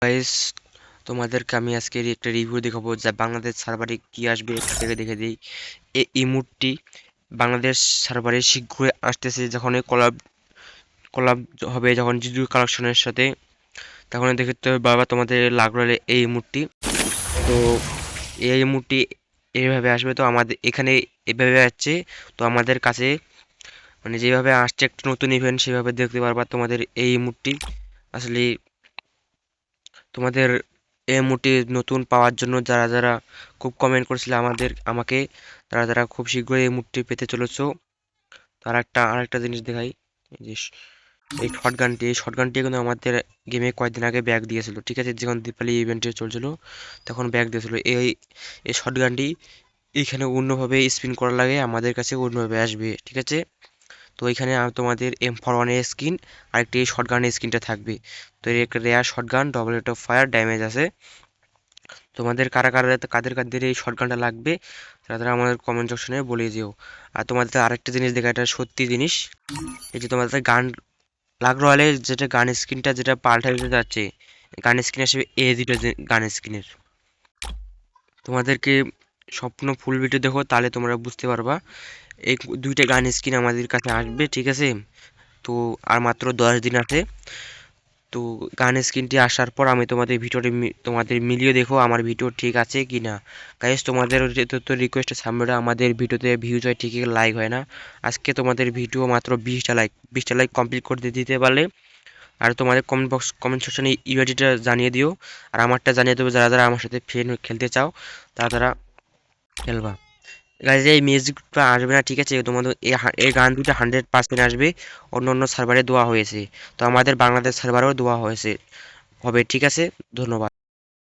Guys, তোমাদেরকে আমি আজকে একটা রিভিউ দেখাবো যা বাংলাদেশ সার্ভারে কি আসবে একটা থেকে দেখে দিই। এই ইমোটটি বাংলাদেশ সার্ভারে শীঘ্রই আসতেছে, যখন কলাব কলাব হবে, যখন জিজু কালেকশনের সাথে, তখন দেখতে হবে বাবা তোমাদের লাগলো এই ইমোটটি। তো এই ইমোটটি এইভাবে আসবে, তো আমাদের এখানে এভাবে আসছে। তো আমাদের কাছে মানে যেভাবে আসছে একটা নতুন ইভেন্ট, সেভাবে দেখতে পারবা তোমাদের এই ইমোটটি। আসলে তোমাদের এমওটি নতুন পাওয়ার জন্য যারা যারা খুব কমেন্ট করেছিল আমাকে, তারা যারা খুব শীঘ্রই এই মুডটি পেতে চলেছো। তার আরেকটা জিনিস দেখাই। এই যে এই শটগানটি কিন্তু আমাদের গেমে কয়েকদিন আগে ব্যাগ দিয়েছিল, ঠিক আছে? যখন দীপালি ইভেন্টে চলছিল তখন ব্যাগ দিয়েছিল। এই শটগানটি এইখানে অন্যভাবে স্পিন করা লাগে, আমাদের কাছে অন্যভাবে আসবে, ঠিক আছে? তো এখানে তোমাদের M41 এর স্কিন আর একটি শটগানের স্কিনটা থাকবে। তো এর একটা rare shotgun, double rate of fire damage আছে। তোমাদের কাদের কাদের এই শটগানটা লাগবে, তারা তারা আমাদের কমেন্ট সেকশনে বলে দিও। আর তোমাদের আরেকটা জিনিস দেখা, এটা সত্যি জিনিস। এই যে তোমাদের গান লাগলো হলে যেটা গান স্কিনটা যেটা পাল্টাতে যাচ্ছে, গান স্কিন আসবে এই দুটো গান স্কিনের। তোমাদেরকে সম্পূর্ণ ফুল ভিডিও দেখো, তাহলে তোমরা বুঝতে পারবা। এই দুইটা গান স্কিন আমাদের কাছে আসবে, ঠিক আছে? তো আর মাত্র 10 দিন আছে। তো গান স্ক্রিনটি আসার পর আমি তোমাদের মিলিয়ে দেখো আমার ভিডিও ঠিক আছে কি না। গাইস, তোমাদের তো রিকোয়েস্ট সামনে আমাদের ভিডিওতে ভিউজ হয় ঠিকই, লাইক হয় না। আজকে তোমাদের ভিডিও মাত্র 20টা লাইক কমপ্লিট করে দিতে পারলে, আর তোমাদের কমেন্ট সেকশনে ইউআইডিটা জানিয়ে দিও। আর আমারটা জানিয়ে দেবো, যারা যারা আমার সাথে ফ্রেন্ড খেলতে চাও তারা তারা খেলবা। গাইজ, এই মিউজিকটা আসবে না, ঠিক আছে? তোমাদের এই গান দুটো 100% আসবে। অন্য অন্য সার্ভারে দেওয়া হয়েছে, তো আমাদের বাংলাদেশ সার্ভারেও দেওয়া হয়েছে হবে, ঠিক আছে? ধন্যবাদ।